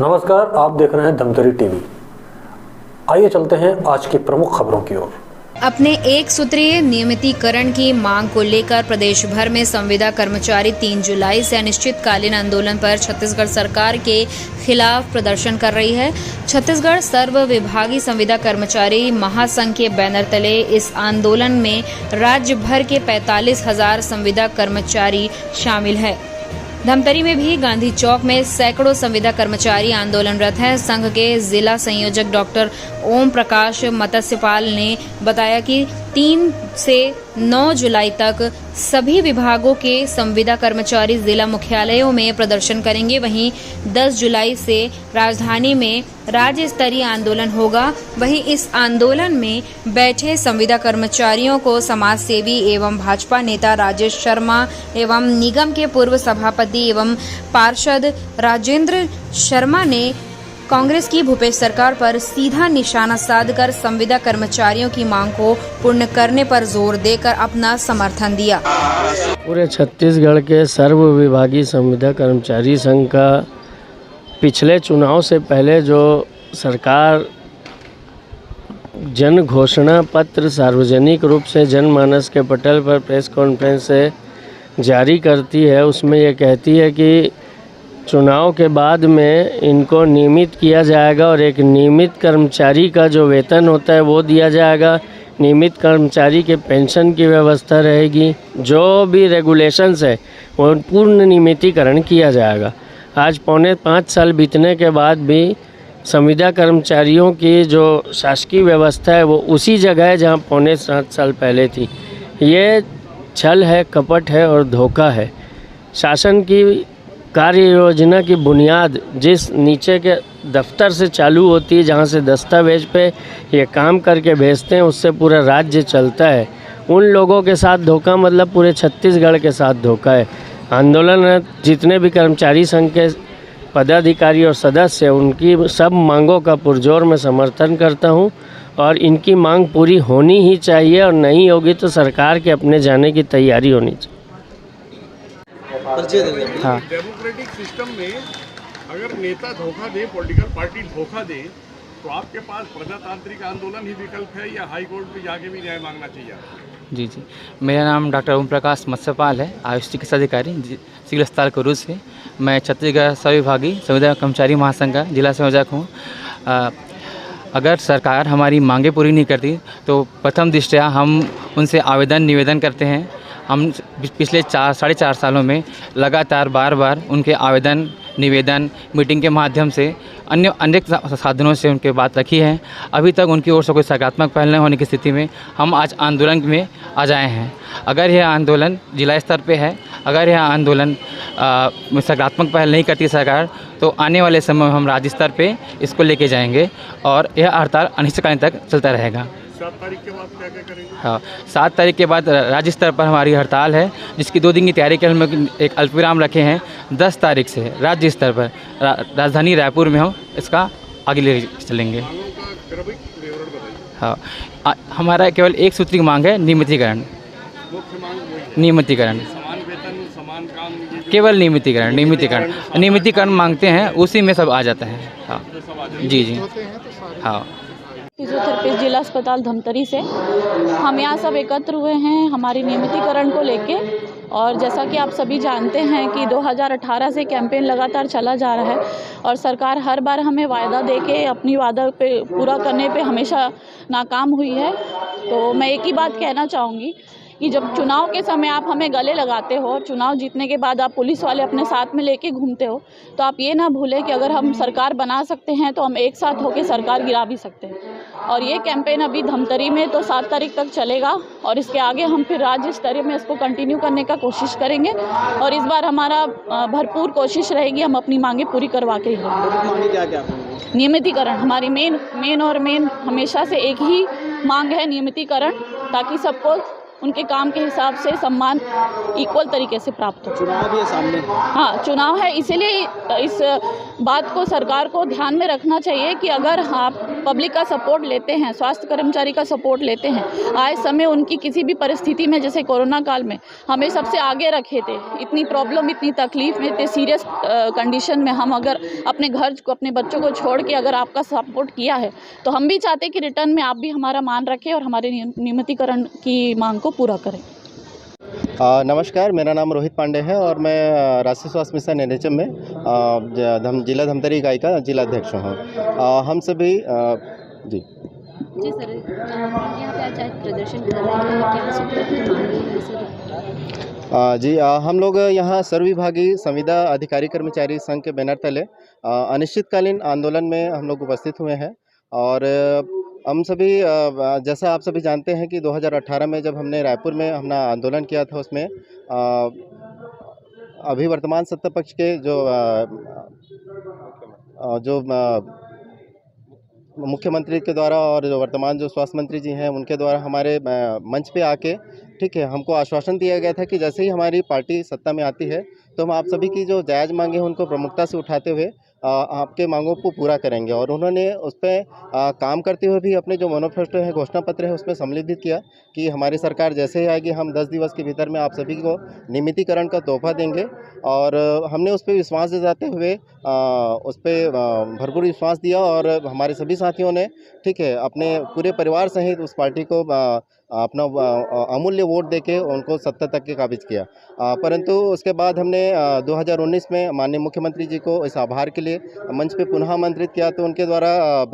नमस्कार, आप देख रहे हैं धमतरी टीवी। आइए चलते हैं आज की प्रमुख खबरों की ओर। अपने एक सूत्रीय नियमितीकरण की मांग को लेकर प्रदेश भर में संविदा कर्मचारी 3 जुलाई से अनिश्चितकालीन आंदोलन पर छत्तीसगढ़ सरकार के खिलाफ प्रदर्शन कर रही है। छत्तीसगढ़ सर्व विभागीय संविदा कर्मचारी महासंघ के बैनर तले इस आंदोलन में राज्य भर के 45,000 संविदा कर्मचारी शामिल है। धमतरी में भी गांधी चौक में सैकड़ों संविदा कर्मचारी आंदोलनरत हैं। संघ के जिला संयोजक डॉक्टर ओम प्रकाश मत्स्यपाल ने बताया कि 3 से 9 जुलाई तक सभी विभागों के संविदा कर्मचारी जिला मुख्यालयों में प्रदर्शन करेंगे। वहीं 10 जुलाई से राजधानी में राज्य स्तरीय आंदोलन होगा। वहीं इस आंदोलन में बैठे संविदा कर्मचारियों को समाज सेवी एवं भाजपा नेता राजेश शर्मा एवं निगम के पूर्व सभापति एवं पार्षद राजेंद्र शर्मा ने कांग्रेस की भूपेश सरकार पर सीधा निशाना साधकर संविदा कर्मचारियों की मांग को पूर्ण करने पर जोर देकर अपना समर्थन दिया। पूरे छत्तीसगढ़ के सर्व विभागीय संविदा कर्मचारी संघ का पिछले चुनाव से पहले जो सरकार जन घोषणा पत्र सार्वजनिक रूप से जनमानस के पटल पर प्रेस कॉन्फ्रेंस से जारी करती है, उसमें ये कहती है कि चुनाव के बाद में इनको नियमित किया जाएगा और एक नियमित कर्मचारी का जो वेतन होता है वो दिया जाएगा। नियमित कर्मचारी के पेंशन की व्यवस्था रहेगी। जो भी रेगुलेशंस है वो पूर्ण नियमितीकरण किया जाएगा। आज 4.25 साल बीतने के बाद भी संविदा कर्मचारियों की जो शासकीय व्यवस्था है वो उसी जगह है जहाँ 4.25 साल पहले थी। ये छल है, कपट है और धोखा है। शासन की कार्य योजना की बुनियाद जिस नीचे के दफ्तर से चालू होती है, जहाँ से दस्तावेज पे ये काम करके भेजते हैं, उससे पूरा राज्य चलता है। उन लोगों के साथ धोखा मतलब पूरे छत्तीसगढ़ के साथ धोखा है। आंदोलन जितने भी कर्मचारी संघ के पदाधिकारी और सदस्य, उनकी सब मांगों का पुरजोर में समर्थन करता हूँ और इनकी मांग पूरी होनी ही चाहिए और नहीं होगी तो सरकार के अपने जाने की तैयारी होनी चाहिए। हाँ, डेमोक्रेटिक सिस्टम में अगर नेता धोखा दे, पॉलिटिकल पार्टी धोखा दे, तो आपके पास प्रजातांत्रिक आंदोलन ही विकल्प है या हाई कोर्ट में जाके भी न्याय मांगना चाहिए? जी, मेरा नाम डॉक्टर ओम प्रकाश मत्स्यपाल है, आयुष चिकित्सा अधिकारी सिविल अस्पताल कुरूज से। मैं छत्तीसगढ़ सर्वविभागीय संविदा कर्मचारी महासंघ का जिला संयोजक हूँ। अगर सरकार हमारी मांगें पूरी नहीं करती तो प्रथम दृष्टया हम उनसे निवेदन करते हैं। हम पिछले 4.5 सालों में लगातार बार उनके आवेदन, निवेदन, मीटिंग के माध्यम से अनेक साधनों से उनके बात रखी है। अभी तक उनकी ओर से कोई सकारात्मक पहल न होने की स्थिति में हम आज आंदोलन में आ जाए हैं। अगर यह आंदोलन जिला स्तर पे है, अगर यह आंदोलन में सकारात्मक पहल नहीं करती सरकार, तो आने वाले समय में हम राज्य स्तर पे इसको लेके जाएंगे और यह हड़ताल अनिश्चितकाल तक चलता रहेगा। 7 तारीख के बाद क्या करेंगे? हाँ, 7 तारीख के बाद राज्य स्तर पर हमारी हड़ताल है, जिसकी 2 दिन की तैयारी के हम एक अल्पविराम रखे हैं। 10 तारीख से राज्य स्तर पर राजधानी रायपुर में हम इसका आगे ले चलेंगे। हाँ, हमारा केवल एक सूत्री मांग है, नियमितीकरण। नियमितीकरण, समान वेतन, समान काम, केवल नियमितीकरण मांगते हैं, उसी में सब आ जाता है। हाँ जी हाँ। फिजियोथेरेपिस्ट जिला अस्पताल धमतरी से हम यहाँ सब एकत्र हुए हैं हमारी नियमितीकरण को लेके। और जैसा कि आप सभी जानते हैं कि 2018 से कैंपेन लगातार चला जा रहा है और सरकार हर बार हमें वायदा देके अपनी वादा पे पूरा करने पे हमेशा नाकाम हुई है। तो मैं एक ही बात कहना चाहूँगी कि जब चुनाव के समय आप हमें गले लगाते हो और चुनाव जीतने के बाद आप पुलिस वाले अपने साथ में लेके घूमते हो, तो आप ये ना भूलें कि अगर हम सरकार बना सकते हैं तो हम एक साथ होकर सरकार गिरा भी सकते हैं। और ये कैंपेन अभी धमतरी में तो 7 तारीख तक चलेगा और इसके आगे हम फिर राज्य स्तरीय में इसको कंटिन्यू करने का कोशिश करेंगे। और इस बार हमारा भरपूर कोशिश रहेगी, हम अपनी मांगे पूरी करवा के ही रहेंगे। नियमितीकरण हमारी मेन हमेशा से एक ही मांग है, नियमितीकरण, ताकि सबको उनके काम के हिसाब से सम्मान इक्वल तरीके से प्राप्त हो। चुनाव भी है सामने। हाँ, चुनाव है, इसीलिए इस बात को सरकार को ध्यान में रखना चाहिए कि अगर आप पब्लिक का सपोर्ट लेते हैं, स्वास्थ्य कर्मचारी का सपोर्ट लेते हैं, आए समय उनकी किसी भी परिस्थिति में, जैसे कोरोना काल में हमें सबसे आगे रखे थे, इतनी प्रॉब्लम, इतनी तकलीफ में, इतने सीरियस कंडीशन में हम अगर अपने घर को, अपने बच्चों को छोड़ के अगर आपका सपोर्ट किया है, तो हम भी चाहते कि रिटर्न में आप भी हमारा मान रखें और हमारे नियमितीकरण की मांग को पूरा करें। नमस्कार, मेरा नाम रोहित पांडे है और मैं राष्ट्रीय स्वास्थ्य मिशन NHM में जिला धमतरी इकाई का जिला अध्यक्ष हूँ। हम सभी जी सर, यहाँ पे आज प्रदर्शन कर रहे हैं, क्या सूत्र मांगे हैं सर? जी हम लोग यहाँ सर्वविभागीय संविदा अधिकारी कर्मचारी संघ के बैनर तले अनिश्चितकालीन आंदोलन में हम लोग उपस्थित हुए हैं। और हम सभी जैसा आप सभी जानते हैं कि 2018 में जब हमने रायपुर में अपना आंदोलन किया था, उसमें अभी वर्तमान सत्ता पक्ष के जो मुख्यमंत्री के द्वारा और जो वर्तमान जो स्वास्थ्य मंत्री जी हैं उनके द्वारा हमारे मंच पे आके, ठीक है, हमको आश्वासन दिया गया था कि जैसे ही हमारी पार्टी सत्ता में आती है तो हम आप सभी की जो जायज़ मांगे हैं उनको प्रमुखता से उठाते हुए आपके मांगों को पूरा करेंगे। और उन्होंने उस पर काम करते हुए भी अपने जो मैनिफेस्टो है, घोषणा पत्र है, उसमें सम्मिलित किया कि हमारी सरकार जैसे ही आएगी हम 10 दिवस के भीतर में आप सभी को नियमितीकरण का तोहफा देंगे। और हमने उस पर विश्वास जताते हुए उस पर भरपूर विश्वास दिया और हमारे सभी साथियों ने, ठीक है, अपने पूरे परिवार सहित उस पार्टी को अपना अमूल्य वोट देके उनको सत्ता तक के काबिज किया। परंतु उसके बाद हमने 2019 में माननीय मुख्यमंत्री जी को इस आभार के लिए मंच पे पुनः आमंत्रित किया, तो उनके द्वारा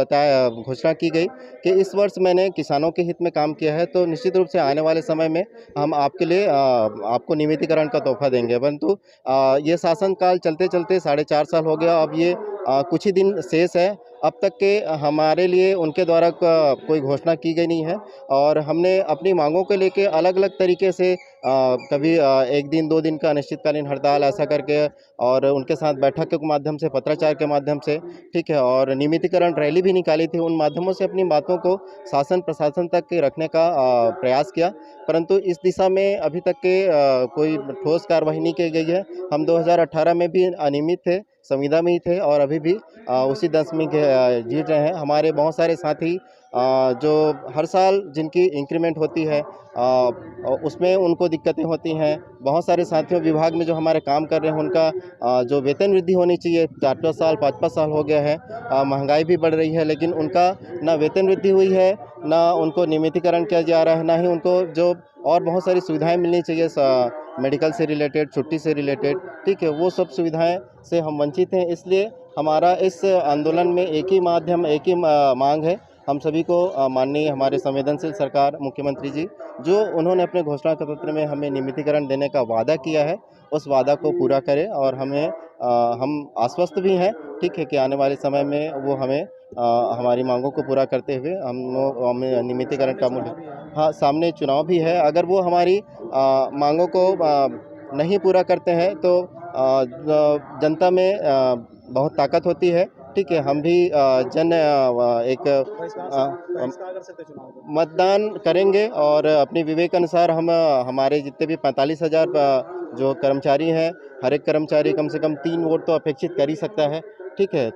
घोषणा की गई कि इस वर्ष मैंने किसानों के हित में काम किया है, तो निश्चित रूप से आने वाले समय में हम आपके लिए आपको नियमितीकरण का तोहफा देंगे। परंतु ये शासनकाल चलते चलते 4.5 साल हो गया, अब ये कुछ ही दिन शेष है, अब तक के हमारे लिए उनके द्वारा कोई घोषणा की गई नहीं है। और हमने अपनी मांगों को लेके अलग अलग तरीके से कभी 1 दिन 2 दिन का अनिश्चितकालीन हड़ताल ऐसा करके और उनके साथ बैठक के माध्यम से, पत्राचार के माध्यम से, ठीक है, और नियमितीकरण रैली भी निकाली थी। उन माध्यमों से अपनी बातों को शासन प्रशासन तक के रखने का प्रयास किया, परंतु इस दिशा में अभी तक के कोई ठोस कार्रवाई नहीं की गई है। हम 2018 में भी अनियमित थे, संविदा में ही थे और अभी भी उसी दस में जी रहे हैं। हमारे बहुत सारे साथी जो हर साल जिनकी इंक्रीमेंट होती है उसमें उनको दिक्कतें होती हैं। बहुत सारे साथियों विभाग में जो हमारे काम कर रहे हैं उनका जो वेतन वृद्धि होनी चाहिए 4-4 साल 5-5 साल हो गया है। महंगाई भी बढ़ रही है, लेकिन उनका ना वेतन वृद्धि हुई है, ना उनको नियमितीकरण किया जा रहा है, ना ही उनको जो और बहुत सारी सुविधाएं मिलनी चाहिए मेडिकल से रिलेटेड, छुट्टी से रिलेटेड, ठीक है, वो सब सुविधाएं से हम वंचित हैं। इसलिए हमारा इस आंदोलन में एक ही माध्यम, एक ही मांग है, हम सभी को माननीय हमारे संवेदनशील सरकार मुख्यमंत्री जी जो उन्होंने अपने घोषणा पत्र में हमें नियमितीकरण देने का वादा किया है, उस वादा को पूरा करें। और हम आश्वस्त भी हैं, ठीक है, कि आने वाले समय में वो हमें हमारी मांगों को पूरा करते हुए हमें नियमितीकरण का हाँ, सामने चुनाव भी है। अगर वो हमारी मांगों को नहीं पूरा करते हैं तो जनता में बहुत ताकत होती है, ठीक है। हम भी मतदान करेंगे और अपने विवेक अनुसार हम हमारे जितने भी 45,000 जो कर्मचारी हैं, हर एक कर्मचारी कम से कम 3 वोट तो अपेक्षित कर ही सकता है, ठीक है।